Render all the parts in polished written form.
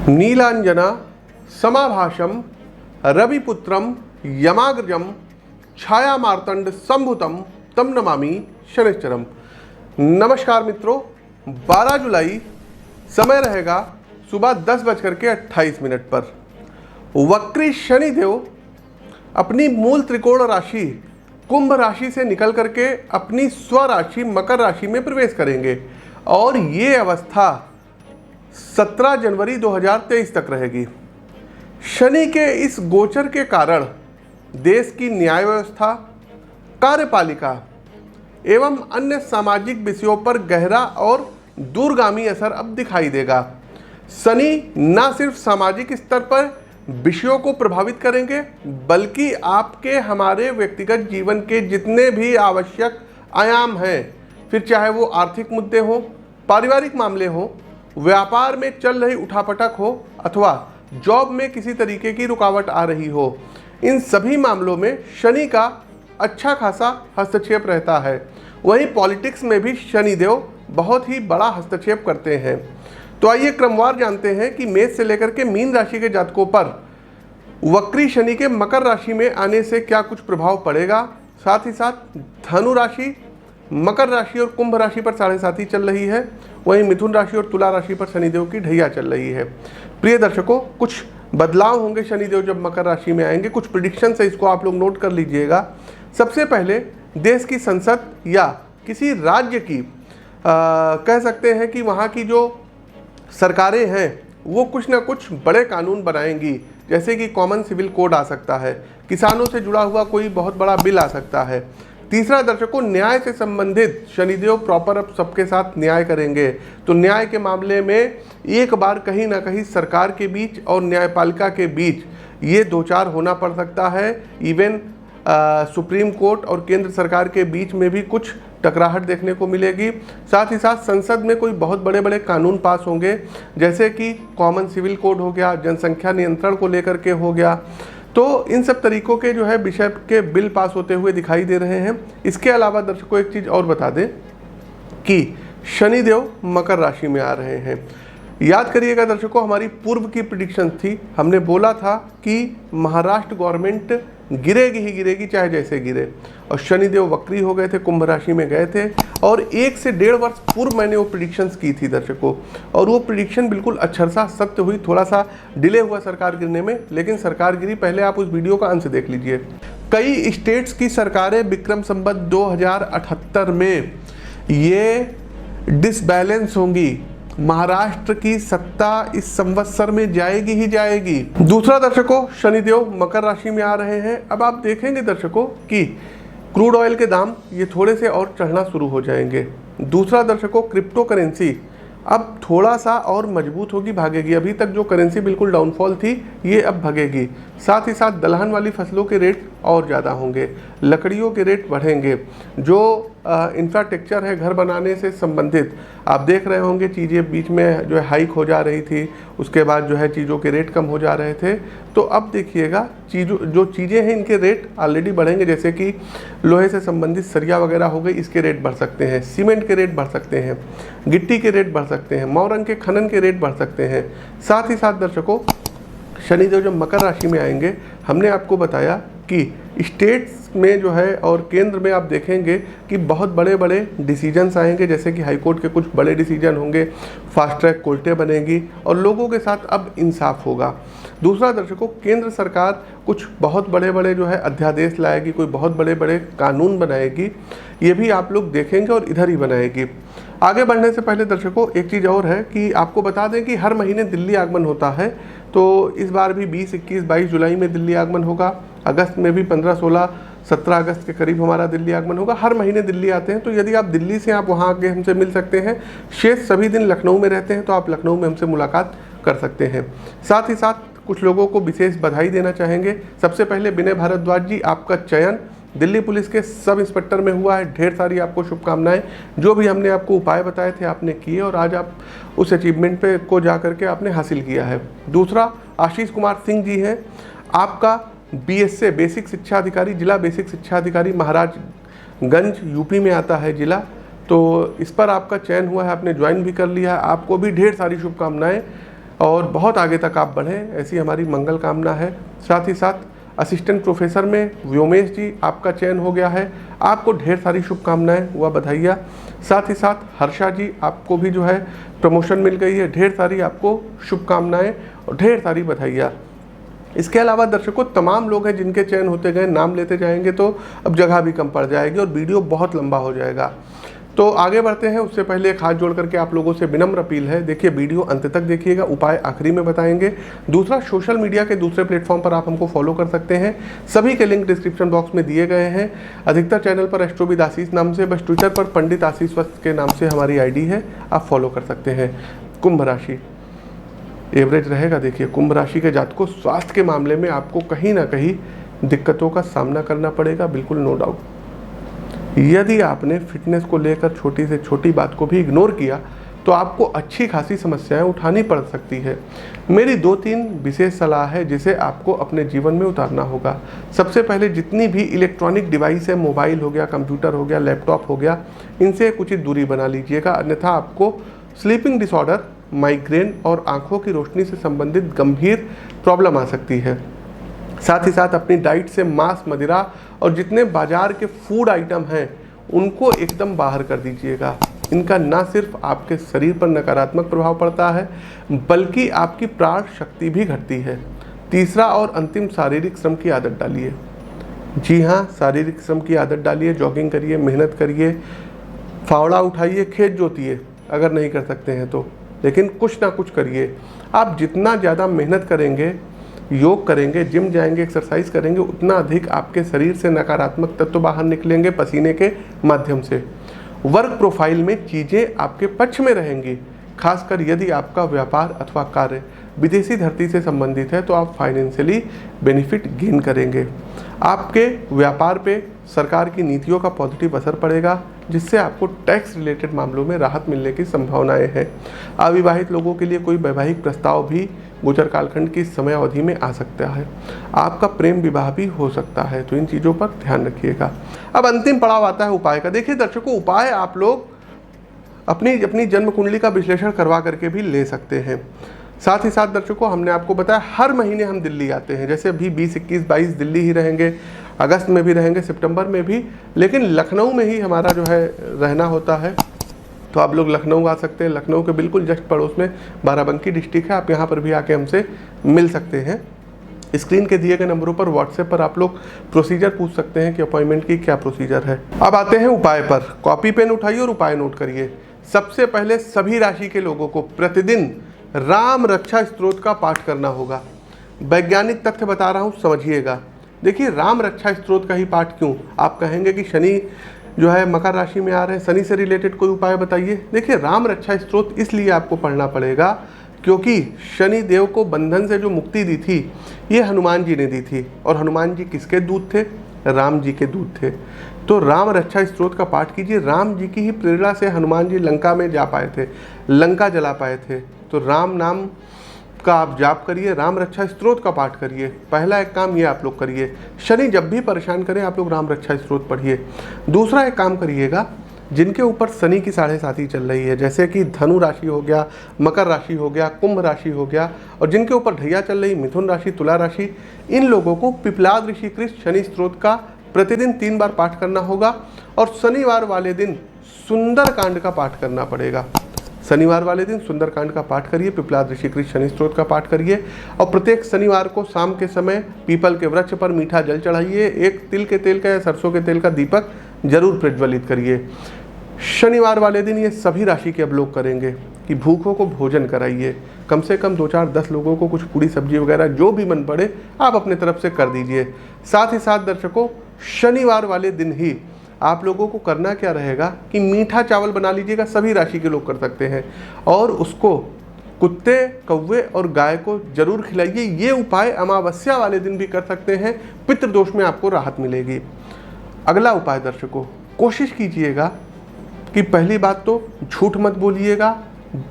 नीलांजना समाभाषम रविपुत्रम यमाग्रजम छाया मार्तंड संभुतम तम नमामि शनिश्चरम। नमस्कार मित्रों, 12 जुलाई समय रहेगा सुबह 10:28 पर। वक्री शनिदेव अपनी मूल त्रिकोण राशि कुंभ राशि से निकल करके अपनी स्वराशि मकर राशि में प्रवेश करेंगे और ये अवस्था 17 जनवरी 2023 तक रहेगी। शनि के इस गोचर के कारण देश की न्याय व्यवस्था, कार्यपालिका एवं अन्य सामाजिक विषयों पर गहरा और दूरगामी असर अब दिखाई देगा। शनि न सिर्फ सामाजिक स्तर पर विषयों को प्रभावित करेंगे बल्कि आपके हमारे व्यक्तिगत जीवन के जितने भी आवश्यक आयाम हैं, फिर चाहे वो आर्थिक मुद्दे हों, पारिवारिक मामले हों, व्यापार में चल रही उठापटक हो अथवा जॉब में किसी तरीके की रुकावट आ रही हो, इन सभी मामलों में शनि का अच्छा खासा हस्तक्षेप रहता है। वहीं पॉलिटिक्स में भी शनिदेव बहुत ही बड़ा हस्तक्षेप करते हैं। तो आइए क्रमवार जानते हैं कि मेष से लेकर के मीन राशि के जातकों पर वक्री शनि के मकर राशि में आने से क्या कुछ प्रभाव पड़ेगा। साथ ही साथ धनु राशि, मकर राशि और कुंभ राशि पर 7.5 चल रही है। वहीं मिथुन राशि और तुला राशि पर शनिदेव की ढैया चल रही है। प्रिय दर्शकों, कुछ बदलाव होंगे शनिदेव जब मकर राशि में आएंगे। कुछ प्रिडिक्शन है, इसको आप लोग नोट कर लीजिएगा। सबसे पहले देश की संसद या किसी राज्य की कह सकते हैं कि वहाँ की जो सरकारें हैं वो कुछ ना कुछ बड़े कानून बनाएंगी, जैसे कि कॉमन सिविल कोड आ सकता है, किसानों से जुड़ा हुआ कोई बहुत बड़ा बिल आ सकता है। तीसरा दर्शकों, न्याय से संबंधित शनिदेव प्रॉपर अब सबके साथ न्याय करेंगे। तो न्याय के मामले में एक बार कहीं ना कहीं सरकार के बीच और न्यायपालिका के बीच ये दो चार होना पड़ सकता है। इवन सुप्रीम कोर्ट और केंद्र सरकार के बीच में भी कुछ टकराहट देखने को मिलेगी। साथ ही साथ संसद में कोई बहुत बड़े बड़े कानून पास होंगे, जैसे कि कॉमन सिविल कोड हो गया, जनसंख्या नियंत्रण को लेकर के हो गया। तो इन सब तरीकों के जो है विषय के बिल पास होते हुए दिखाई दे रहे हैं। इसके अलावा दर्शकों एक चीज़ और बता दें कि शनिदेव मकर राशि में आ रहे हैं। याद करिएगा दर्शकों, हमारी पूर्व की प्रिडिक्शन थी, हमने बोला था कि महाराष्ट्र गवर्नमेंट गिरेगी ही गिरेगी, चाहे जैसे गिरे। और शनिदेव वक्री हो गए थे, कुंभ राशि में गए थे और 1 से 1.5 वर्ष पूर्व मैंने वो प्रिडिक्शंस की थी दर्शकों, और वो प्रिडिक्शन बिल्कुल अक्षरशः सत्य हुई। थोड़ा सा डिले हुआ सरकार गिरने में, लेकिन सरकार गिरी। पहले आप उस वीडियो का अंश देख लीजिए। कई स्टेट्स की सरकारें विक्रम संवत 2078 में ये डिसबैलेंस होंगी। महाराष्ट्र की सत्ता इस संवत्सर में जाएगी ही जाएगी। दूसरा दर्शकों, शनिदेव मकर राशि में आ रहे हैं। अब आप देखेंगे दर्शकों कि क्रूड ऑयल के दाम ये थोड़े से और चढ़ना शुरू हो जाएंगे। दूसरा दर्शकों, क्रिप्टो करेंसी अब थोड़ा सा और मजबूत होगी, भागेगी। अभी तक जो करेंसी बिल्कुल डाउनफॉल थी, ये अब भागेगी। साथ ही साथ दलहन वाली फसलों के रेट और ज़्यादा होंगे, लकड़ियों के रेट बढ़ेंगे। जो इंफ्रास्ट्रक्चर है घर बनाने से संबंधित, आप देख रहे होंगे चीज़ें बीच में जो है हाइक हो जा रही थी, उसके बाद जो है चीज़ों के रेट कम हो जा रहे थे। तो अब देखिएगा जो चीज़ें हैं इनके रेट ऑलरेडी बढ़ेंगे, जैसे कि लोहे से संबंधित सरिया वगैरह हो गई, इसके रेट बढ़ सकते हैं, सीमेंट के रेट बढ़ सकते हैं, गिट्टी के रेट बढ़ सकते हैं, मौरंग के खनन के रेट बढ़ सकते हैं। साथ ही साथ दर्शकों, शनिदेव जब मकर राशि में आएंगे, हमने आपको बताया कि स्टेट्स में जो है और केंद्र में आप देखेंगे कि बहुत बड़े बड़े डिसीजंस आएंगे, जैसे कि हाईकोर्ट के कुछ बड़े डिसीजन होंगे, फास्ट ट्रैक कोर्टें बनेंगी और लोगों के साथ अब इंसाफ होगा। दूसरा दर्शकों, केंद्र सरकार कुछ बहुत बड़े बड़े जो है अध्यादेश लाएगी, कोई बहुत बड़े बड़े कानून बनाएगी, ये भी आप लोग देखेंगे और इधर ही बनाएगी। आगे बढ़ने से पहले दर्शकों एक चीज़ और है कि आपको बता दें कि हर महीने दिल्ली आगमन होता है। तो इस बार भी 20, 21, 22 जुलाई में दिल्ली आगमन होगा। अगस्त में भी 15, 16, 17 अगस्त के करीब हमारा दिल्ली आगमन होगा। हर महीने दिल्ली आते हैं, तो यदि आप दिल्ली से आप वहाँ आके हमसे मिल सकते हैं। शेष सभी दिन लखनऊ में रहते हैं, तो आप लखनऊ में हमसे मुलाकात कर सकते हैं। साथ ही साथ कुछ लोगों को विशेष बधाई देना चाहेंगे। सबसे पहले विनय भारद्वाज जी, आपका चयन दिल्ली पुलिस के सब इंस्पेक्टर में हुआ है। ढेर सारी आपको शुभकामनाएं। जो भी हमने आपको उपाय बताए थे आपने किए और आज आप उस अचीवमेंट पे को जा करके आपने हासिल किया है। दूसरा, आशीष कुमार सिंह जी हैं, आपका BSA बेसिक शिक्षा अधिकारी, जिला बेसिक शिक्षा अधिकारी महाराजगंज यूपी में आता है जिला, तो इस पर आपका चयन हुआ है, आपने ज्वाइन भी कर लिया है। आपको भी ढेर सारी शुभकामनाएं। और बहुत आगे तक आप बढ़ें, ऐसी हमारी मंगल कामना है। साथ ही साथ असिस्टेंट प्रोफेसर में व्योमेश जी आपका चयन हो गया है, आपको ढेर सारी शुभकामनाएं, हुआ बधाइयाँ। साथ ही साथ हर्षा जी आपको भी जो है प्रमोशन मिल गई है, ढेर सारी आपको शुभकामनाएं और ढेर सारी बधाइयाँ। इसके अलावा दर्शकों तमाम लोग हैं जिनके चयन होते गए, नाम लेते जाएंगे तो अब जगह भी कम पड़ जाएगी और वीडियो बहुत लंबा हो जाएगा। तो आगे बढ़ते हैं, उससे पहले एक हाथ जोड़ करके आप लोगों से विनम्र अपील है, देखिए वीडियो अंत तक देखिएगा, उपाय आखिरी में बताएंगे। दूसरा, सोशल मीडिया के दूसरे प्लेटफॉर्म पर आप हमको फॉलो कर सकते हैं, सभी के लिंक डिस्क्रिप्शन बॉक्स में दिए गए हैं। अधिकतर चैनल पर एस्ट्रोविद आशीष नाम से, बस ट्विटर पर पंडित आशीष वस्त के नाम से हमारी आईडी है, आप फॉलो कर सकते हैं। कुंभ राशि एवरेज रहेगा। देखिए कुंभ राशि के जातकों, स्वास्थ्य के मामले में आपको कहीं ना कहीं दिक्कतों का सामना करना पड़ेगा, बिल्कुल नो डाउट। यदि आपने फिटनेस को लेकर छोटी से छोटी बात को भी इग्नोर किया तो आपको अच्छी खासी समस्याएं उठानी पड़ सकती है। मेरी 2-3 विशेष सलाह है जिसे आपको अपने जीवन में उतारना होगा। सबसे पहले, जितनी भी इलेक्ट्रॉनिक डिवाइस है, मोबाइल हो गया, कंप्यूटर हो गया, लैपटॉप हो गया, इनसे कुछ दूरी बना लीजिएगा, अन्यथा आपको स्लीपिंग डिसऑर्डर, माइग्रेन और आंखों की रोशनी से संबंधित गंभीर प्रॉब्लम आ सकती है। साथ ही साथ अपनी डाइट से मांस, मदिरा और जितने बाजार के फूड आइटम हैं उनको एकदम बाहर कर दीजिएगा। इनका ना सिर्फ आपके शरीर पर नकारात्मक प्रभाव पड़ता है बल्कि आपकी प्राण शक्ति भी घटती है। तीसरा और अंतिम, शारीरिक श्रम की आदत डालिए। जी हाँ, शारीरिक श्रम की आदत डालिए, जॉगिंग करिए, मेहनत करिए, फावड़ा उठाइए, खेत जोतिए अगर नहीं कर सकते हैं तो, लेकिन कुछ ना कुछ करिए। आप जितना ज़्यादा मेहनत करेंगे, योग करेंगे, जिम जाएंगे, एक्सरसाइज करेंगे, उतना अधिक आपके शरीर से नकारात्मक तत्व बाहर निकलेंगे पसीने के माध्यम से। वर्क प्रोफाइल में चीज़ें आपके पक्ष में रहेंगी, खासकर यदि आपका व्यापार अथवा कार्य विदेशी धरती से संबंधित है तो आप फाइनेंशियली बेनिफिट गेन करेंगे। आपके व्यापार पे सरकार की नीतियों का पॉजिटिव असर पड़ेगा जिससे आपको टैक्स रिलेटेड मामलों में राहत मिलने की संभावनाएं हैं। अविवाहित लोगों के लिए कोई वैवाहिक प्रस्ताव भी गोचर कालखंड की समय अवधि में आ सकता है। आपका प्रेम विवाह भी हो सकता है, तो इन चीज़ों पर ध्यान रखिएगा। अब अंतिम पड़ाव आता है उपाय का। देखिए दर्शकों, उपाय आप लोग अपनी जन्म कुंडली का विश्लेषण करवा करके भी ले सकते हैं। साथ ही साथ दर्शकों, हमने आपको बताया हर महीने हम दिल्ली आते हैं, जैसे अभी 20, 21, 22 दिल्ली ही रहेंगे, अगस्त में भी रहेंगे, सितंबर में भी, लेकिन लखनऊ में ही हमारा जो है रहना होता है। तो आप लोग लखनऊ आ सकते हैं, लखनऊ के बिल्कुल जस्ट पड़ोस में बाराबंकी डिस्ट्रिक्ट है, आप यहाँ पर भी आके हमसे मिल सकते हैं। स्क्रीन के दिए गए नंबरों पर व्हाट्सएप पर आप लोग प्रोसीजर पूछ सकते हैं कि अपॉइंटमेंट की क्या प्रोसीजर है। अब आते हैं उपाय पर। कॉपी पेन उठाइए और उपाय नोट करिए। सबसे पहले सभी राशि के लोगों को प्रतिदिन राम रक्षा स्तोत्र का पाठ करना होगा। वैज्ञानिक तथ्य बता रहा हूँ, समझिएगा। देखिए राम रक्षा स्तोत्र का ही पाठ क्यों? आप कहेंगे कि शनि जो है मकर राशि में आ रहे हैं, शनि से रिलेटेड कोई उपाय बताइए। देखिए राम रक्षा स्तोत्र इसलिए आपको पढ़ना पड़ेगा क्योंकि शनि देव को बंधन से जो मुक्ति दी थी ये हनुमान जी ने दी थी, और हनुमान जी किसके दूत थे? राम जी के दूत थे। तो राम रक्षा स्तोत्र का पाठ कीजिए। राम जी की ही प्रेरणा से हनुमान जी लंका में जा पाए थे, लंका जला पाए थे। तो राम नाम का आप जाप करिए, राम रक्षा स्तोत्र का पाठ करिए। पहला एक काम ये आप लोग करिए, शनि जब भी परेशान करें आप लोग राम रक्षा स्तोत्र पढ़िए। दूसरा एक काम करिएगा, जिनके ऊपर शनि की 7.5 चल रही है, जैसे कि धनु राशि हो गया, मकर राशि हो गया, कुंभ राशि हो गया, और जिनके ऊपर ढैया चल रही मिथुन राशि, तुला राशि, इन लोगों को पिपलाद ऋषि कृत शनि स्तोत्र का प्रतिदिन 3 बार पाठ करना होगा। और शनिवार वाले दिन सुंदरकांड का पाठ करना पड़ेगा। शनिवार वाले दिन सुंदरकांड का पाठ करिए, पिपलाद ऋषि कृत शनि स्तोत्र का पाठ करिए, और प्रत्येक शनिवार को शाम के समय पीपल के वृक्ष पर मीठा जल चढ़ाइए। एक तिल के तेल का या सरसों के तेल का दीपक जरूर प्रज्वलित करिए। शनिवार वाले दिन ये सभी राशि के अब लोग करेंगे कि भूखों को भोजन कराइए। कम से कम 2, 4, 10 लोगों को कुछ पूरी सब्जी वगैरह जो भी मन पड़े आप अपने तरफ से कर दीजिए। साथ ही साथ दर्शकों, शनिवार वाले दिन ही आप लोगों को करना क्या रहेगा कि मीठा चावल बना लीजिएगा। सभी राशि के लोग कर सकते हैं, और उसको कुत्ते, कौवे और गाय को जरूर खिलाइए। ये उपाय अमावस्या वाले दिन भी कर सकते हैं, पितृदोष में आपको राहत मिलेगी। अगला उपाय दर्शकों, कोशिश कीजिएगा कि पहली बात तो झूठ मत बोलिएगा।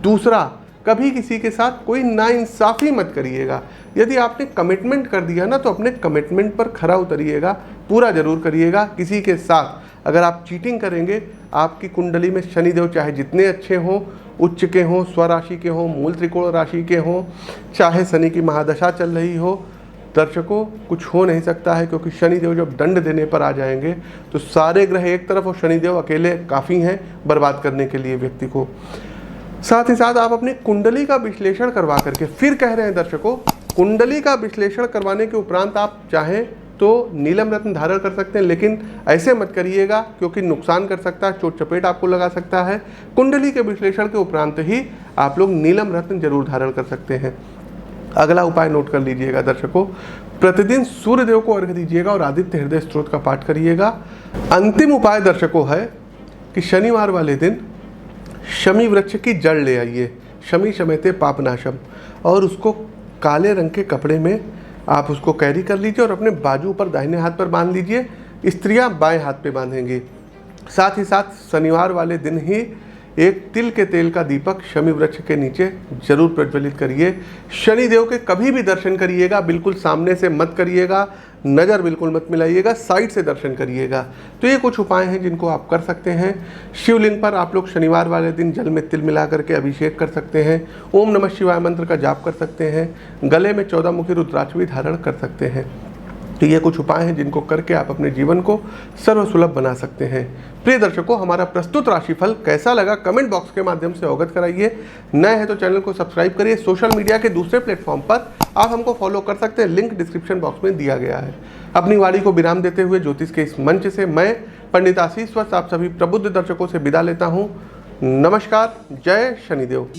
दूसरा, कभी किसी के साथ कोई नाइंसाफ़ी मत करिएगा। यदि आपने कमिटमेंट कर दिया ना तो अपने कमिटमेंट पर खरा उतरिएगा, पूरा जरूर करिएगा। किसी के साथ अगर आप चीटिंग करेंगे, आपकी कुंडली में शनिदेव चाहे जितने अच्छे हों, उच्च के हों, स्वराशि के हों, मूल त्रिकोण राशि के हों, चाहे शनि की महादशा चल रही हो, दर्शकों कुछ हो नहीं सकता है, क्योंकि शनिदेव जब दंड देने पर आ जाएंगे तो सारे ग्रह एक तरफ और शनिदेव अकेले काफ़ी हैं बर्बाद करने के लिए व्यक्ति को। साथ ही साथ आप अपनी कुंडली का विश्लेषण करवा करके, फिर कह रहे हैं दर्शकों, कुंडली का विश्लेषण करवाने के उपरांत आप चाहें तो नीलम रत्न धारण कर सकते हैं, लेकिन ऐसे मत करिएगा क्योंकि नुकसान कर सकता है, चोट चपेट आपको लगा सकता है। कुंडली के विश्लेषण के उपरांत ही आप लोग नीलम रत्न जरूर धारण कर सकते हैं। अगला उपाय नोट कर लीजिएगा दर्शकों, प्रतिदिन सूर्यदेव को अर्घ्य दीजिएगा और आदित्य हृदय स्तोत्र का पाठ करिएगा। अंतिम उपाय दर्शकों है कि शनिवार वाले दिन शमी वृक्ष की जड़ ले आइए, शमी शमयते पापनाशम, और उसको काले रंग के कपड़े में आप उसको कैरी कर लीजिए और अपने बाजू पर दाहिने हाथ पर बांध लीजिए। स्त्रियां बाएं हाथ पे बांधेंगी। साथ ही साथ शनिवार वाले दिन ही एक तिल के तेल का दीपक शमी वृक्ष के नीचे जरूर प्रज्वलित करिए। शनिदेव के कभी भी दर्शन करिएगा, बिल्कुल सामने से मत करिएगा, नज़र बिल्कुल मत मिलाइएगा, साइड से दर्शन करिएगा। तो ये कुछ उपाय हैं जिनको आप कर सकते हैं। शिवलिंग पर आप लोग शनिवार वाले दिन जल में तिल मिला करके अभिषेक कर सकते हैं। ओम नमः शिवाय मंत्र का जाप कर सकते हैं। गले में 14 मुखी रुद्राक्ष भी धारण कर सकते हैं। तो ये कुछ उपाय हैं जिनको करके आप अपने जीवन को सर्वसुलभ बना सकते हैं। प्रिय दर्शकों, हमारा प्रस्तुत राशिफल कैसा लगा कमेंट बॉक्स के माध्यम से अवगत कराइए। नए हैं तो चैनल को सब्सक्राइब करिए। सोशल मीडिया के दूसरे प्लेटफॉर्म पर आप हमको फॉलो कर सकते हैं, लिंक डिस्क्रिप्शन बॉक्स में दिया गया है। अपनी वाणी को विराम देते हुए ज्योतिष के इस मंच से मैं पंडित आशीष वत्स आप सभी प्रबुद्ध दर्शकों से विदा लेता हूँ। नमस्कार, जय शनिदेव।